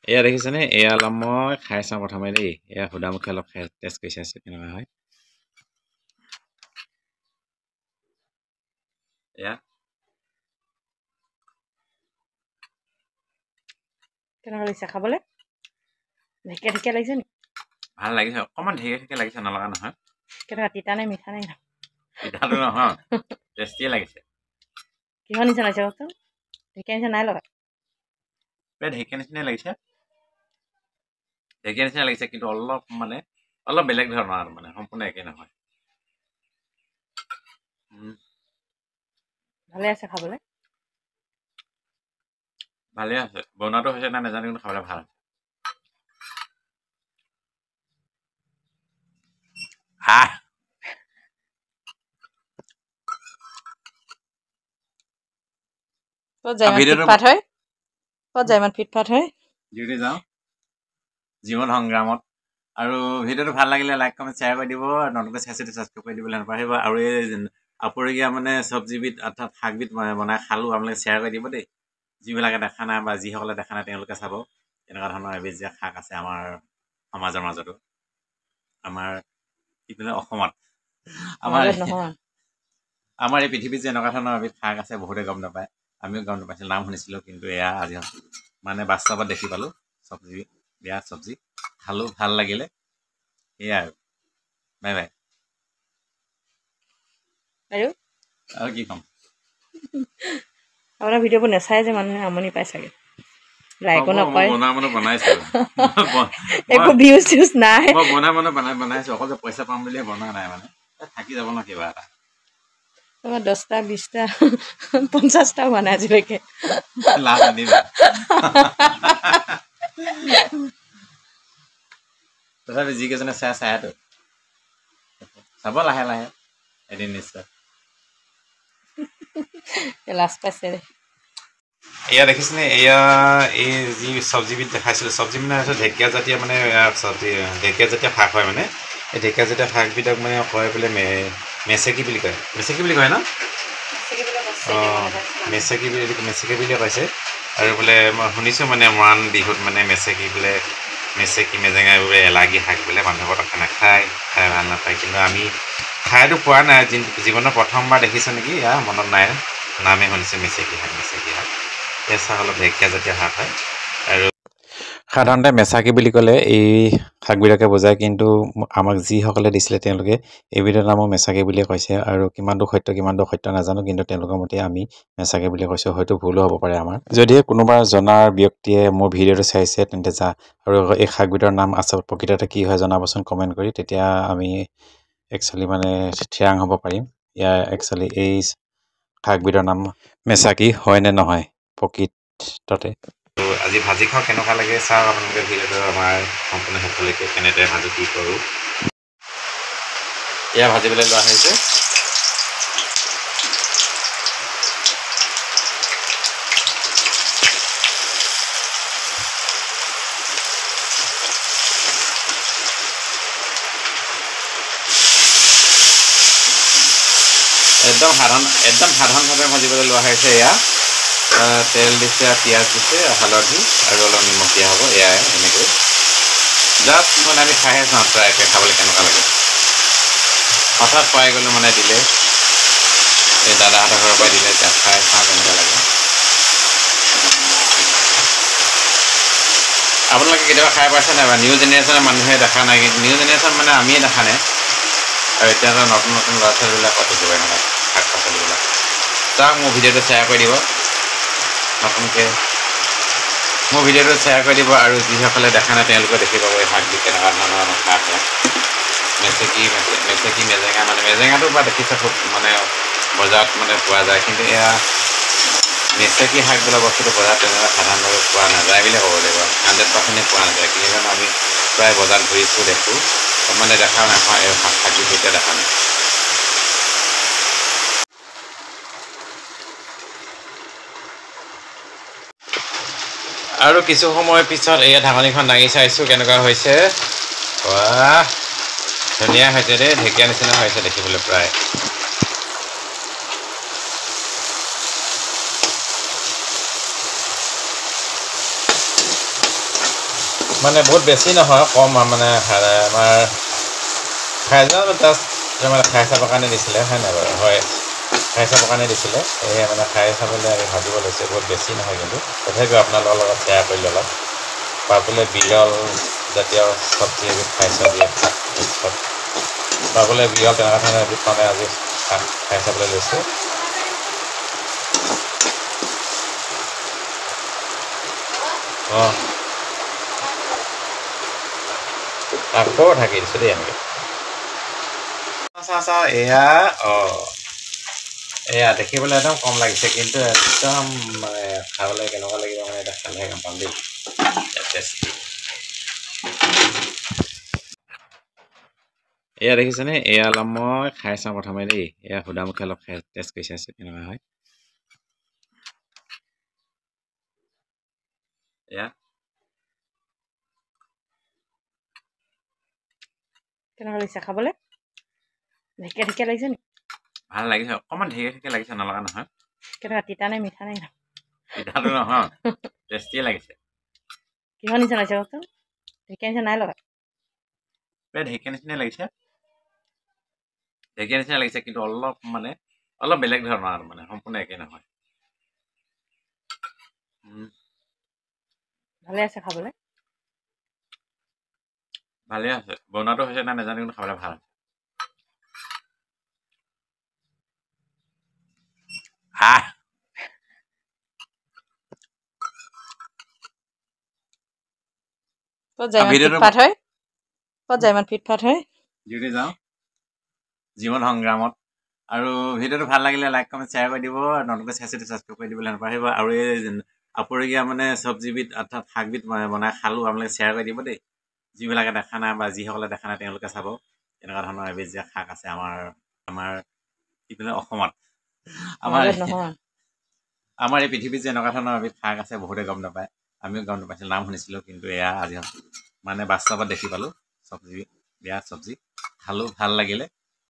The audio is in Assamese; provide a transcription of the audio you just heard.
এয়া দেখিছেনে এয়া অলপ মই খাই চাওঁ প্ৰথমে দেই এয়া সুদামুখে অলপ খাই টেষ্ট কৰি চাইছোঁ কেনেকুৱা হয় এয়া কেনেকুৱা লাগিছে খাবলৈ ঢেকীয়া ঢেকীয়া লাগিছে নি ভাল লাগিছে অকণমান ঢেকীয়া লাগিছে নলগা নহয় কেনেকুৱা তিতা নে মিঠা নে পিঠাটো নহয় টেষ্টিয়ে লাগিছে কিহৰ নিচিনা লাগিছে কওকচোন ঢেকীয়া নিচিনা নাই লগা ঢেকীয়া নিচিনাই লাগিছে ঢেকীয়া নিচিনা লাগিছে কিন্তু অলপ বেলেগ ধৰণৰ আৰু মানে সম্পূৰ্ণ একেই নহয় ভালে আছে খাবলৈ ভালে আছে বনোৱাটো হৈছে নাই নাজানো কিন্তু খাবলৈ ভাল ক'ত যায় ইমান ফিটফাট হয় ক'ত যায় ইমান ফিটফাট হয় ডিউটি যাওঁ জীৱন সংগ্ৰামত আৰু ভিডিঅ'টো ভাল লাগিলে লাইক কমেণ্ট শ্বেয়াৰ কৰি দিব আৰু নতুনকৈ চাইছিলোঁ ছাবস্ক্ৰাইব কৰি দিবলৈ নাপাহৰিব আৰু এই আপুৰুগীয়া মানে চব্জিবিধ অৰ্থাৎ শাকবিধ বনাই খালোঁ আপোনালোকে শ্বেয়াৰ কৰি দিব দেই যিবিলাকে দেখা নাই বা যিসকলে দেখা নাই তেওঁলোকে চাব এনেকুৱা ধৰণৰ এবিধ যে শাক আছে আমাৰ সমাজৰ মাজতো আমাৰ কি ক'লে অসমত আমাৰ এই পৃথিৱীত যে এনেকুৱা ধৰণৰ এবিধ শাক আছে বহুতে গম নাপায় আমিও গম নাপাইছিলোঁ নাম শুনিছিলোঁ কিন্তু এয়া আজি মানে বাস্তৱত দেখি পালোঁ চব্জি বেয়া চব্জি খালোঁ ভাল লাগিলে সেয়াই আৰু বাই বাই আৰু কি ক'ম আপোনাৰ ভিডিঅ'বোৰ নাচায় যে মানুহে আমনি পায় চাগে লাইকো নকৰে একো ভিউজ চিউজ নাই মই বনাইছোঁ অকল যে পইচা পাম বুলিয়ে বনোৱা নাই মানে থাকি যাব ন কিবা এটা তোমাৰ 10টা 20টা 50টা হোৱা নাই আজিলৈকে লাভ আনিবা তথাপি যিকেইজনে চাইতো চাব লাহে লাহে এদিন নিশ্চয় লাজ পাইছে এয়া দেখিছেনে এয়া এই যি চব্জিবিধ দেখাইছিলোঁ চব্জি মানে ঢেকীয়া জাতীয় মানে চব্জি ঢেকীয়া জাতীয় শাক হয় মানে এই ঢেকীয়া জাতীয় শাকবিধক মানে কয় বোলে মেচেকি বুলি কয় ন অঁ মেচেকি বুলিয়ে কৈছে আৰু বোলে মই শুনিছোঁ মানে মৰাণ বিহুত মানে মেচেকি মেজেঙা বোলে এলাগী শাক বোলে মানুহৰ কথা নাখায় খাই ভাল নাপায় কিন্তু আমি খাইতো পোৱা নাই জীৱনৰ প্ৰথমবাৰ দেখিছোঁ নেকি এয়া মনত নাই নামেই শুনিছোঁ মেচেকি শাক কেঁচা অলপ ঢেকীয়া জাতীয় শাক হয় আৰু সাধাৰণতে মেচাকি বুলি ক'লে এই শাকবিলাকে বুজায় কিন্তু আমাক যিসকলে দিছিলে তেওঁলোকে এইবিধৰ নামো মেচাকি বুলিয়ে কৈছে আৰু কিমানটো সত্য নাজানো কিন্তু তেওঁলোকৰ মতে আমি মেচাকি বুলি কৈছোঁ হয়তো ভুলো হ'ব পাৰে আমাৰ যদিহে কোনোবা জনাৰ ব্যক্তিয়ে মোৰ ভিডিঅ'টো চাইছে তেন্তে আৰু এই শাকবিধৰ নাম আচল প্ৰকৃততে কি হয় জনাবচোন কমেণ্ট কৰি তেতিয়া আমি একচুৱেলি মানে থিৰাং হ'ব পাৰিম ইয়াৰ একচুৱেলি এই শাকবিধৰ নাম মেচাকি হয় নে নহয় প্ৰকৃততে আজি ভাজি খাওঁ কেনেকুৱা লাগে চাওক আপোনালোকে ভিডিঅ'টো আমাৰ সম্পূৰ্ণ শেষলৈকে কেনেদৰে ভাজি কি কৰোঁ এয়া ভাজিবলৈ লোৱা হৈছে একদম সাধাৰণভাৱে ভাজিবলৈ লোৱা হৈছে এয়া তেল দিছে পিঁয়াজ দিছে হালধি আৰু অলপ নিমখ দিয়া হ'ব এয়াই এনেকৈ জাষ্ট মানে আমি খাইহে চাওঁ ট্ৰাইকৈ খাবলৈ কেনেকুৱা লাগে হঠাৎ পাই গ'লোঁ মানে দিলে এই দাদাহঁতৰ ঘৰৰ পৰাই দিলে এতিয়া খাই চাওঁ কেনেকুৱা লাগে আপোনালোকে কেতিয়াবা খাই পাইছে নাই বা নিউ জেনেৰেশ্যনৰ মানুহে দেখা নাই কিন্তু নিউ জেনেৰেশ্যন মানে আমিয়ে দেখা নাই আৰু এতিয়া নতুন ল'ৰা ছোৱালীবিলাকত দেখিব এনেকুৱা শাক পাচলিবিলাক চাওক মোৰ ভিডিঅ'টো শ্বেয়াৰ কৰি দিব নতুনকৈ মোৰ ভিডিঅ'টো শ্বেয়াৰ কৰি দিব আৰু যিসকলে দেখা নাই তেওঁলোকে দেখি পাব এই শাকবিধ কেনেকুৱা ধৰণৰ শাক হয় মেচেকি মেজেঙা মানে মেজেঙাটো বা দেখিছে খুব মানে বজাৰত মানে পোৱা যায় কিন্তু এয়া মেচেকি শাক বোলা বস্তুটো বজাৰত তেনেকৈ সাধাৰণভাৱে পোৱা নাযায় বুলিয়ে ক'ব লাগিব 100% পোৱা নাযায় কিন্তু আমি প্ৰায় বজাৰত ঘূৰিছোঁ দেখোঁ মানে দেখা নাপাওঁ এই শাকবিধ এতিয়া দেখা নাই আৰু কিছু সময় পিছত এয়া ঢাকনিখন দাঙি চাইছোঁ কেনেকুৱা হৈছে ধুনীয়া হৈছে দেই ঢেকীয়া নিচিনা হৈছে দেখিবলৈ প্ৰায় মানে বহুত বেছি নহয়, কম মানে আমাৰ খাই যোৱা জাষ্ট মানে খাই চাবৰ কাৰণে দিছিলে, হয় নাই বাৰু? হয়, খাই চাবৰ কাৰণে দিছিলে। সেয়ে মানে খাই চাবলৈ আমি ভাবিব লৈছে, বহুত বেছি নহয় কিন্তু তথাপিও আপোনালোকৰ লগত শ্বেয়াৰ কৰিলোঁ অলপ। পাবলৈ বিৰল জাতীয় চব্জি এবিধ খাইছোঁ আজি উৎসৱ। পাবলৈ বিৰল তেনেকুৱা ধৰণৰ এবিধ মানে আজি খাই চাবলৈ লৈছোঁ। অঁ, আকৌ ঢাকি দিছোঁ দেই এনেকৈ। চাওঁ এয়া, এয়া দেখিবলৈ একদম কম লাগিছে, কিন্তু একদম মানে খাবলৈ কেনেকুৱা লাগিব মানে এতিয়া খালেহে গম পাম দেই। এয়া দেখিছেনে? এয়া অলপ মই খাই চাওঁ প্ৰথমে দেই। এয়া সুদামুখে অলপ খাই টেষ্ট কৰি চাইছোঁ কেনেকুৱা হয়। এয়া কেনেকুৱা লাগিছে খাবলৈ? ঢেকীয়া ঢেকীয়া লাগিছে নি? ভাল লাগিছে, অকণমান ঢেকীয়া লাগিছে, নলগা নহয়। কেনেকুৱা তিতা নে মিঠা নে? পিঠাটো নহয়, টেষ্টিয়ে লাগিছে। কিহৰ নিচিনা লাগিছে কওকচোন? ঢেকীয়া নিচিনা নাই লগা। ঢেকীয়া নিচিনাই লাগিছে, ঢেকীয়া নিচিনা লাগিছে, কিন্তু অলপ বেলেগ ধৰণৰ আৰু মানে সম্পূৰ্ণ একেই নহয়। ভালে আছে খাবলৈ? ভালে আছে, বনোৱাটো হৈছে নাই নাজানো, কিন্তু খাবলৈ ভাল। ক'ত যায় ইমান ফিটফাট হয়? ক'ত যায় ইমান ফিটফাট হয়? ডিউটি যাওঁ জীৱন সংগ্ৰামত। আৰু ভিডিঅ'টো ভাল লাগিলে লাইক কমেণ্ট শ্বেয়াৰ কৰি দিব, আৰু নতুনকৈ চাইছে ছাবস্ক্ৰাইব কৰি দিবলৈ নাপাহৰিব। আৰু এই আপুৰুগীয়া মানে চব্জিবিধ অৰ্থাৎ শাকবিধ বনাই খালোঁ, আপোনালোকে শ্বেয়াৰ কৰি দিব দেই। যিবিলাকে দেখা নাই বা যিসকলে দেখা নাই তেওঁলোকে চাব, এনেকুৱা ধৰণৰ এবিধ যে শাক আছে আমাৰ কি বোলে অসমত, আমাৰ এই পৃথিৱীত যে এনেকুৱা ধৰণৰ এবিধ শাক আছে বহুতে গম নাপায়, আমিও গম নাপাইছিলোঁ, নাম শুনিছিলোঁ, কিন্তু এয়া আজি মানে বাস্তৱত দেখি পালোঁ। চব্জি, বেয়া চব্জি খালোঁ, ভাল লাগিলে।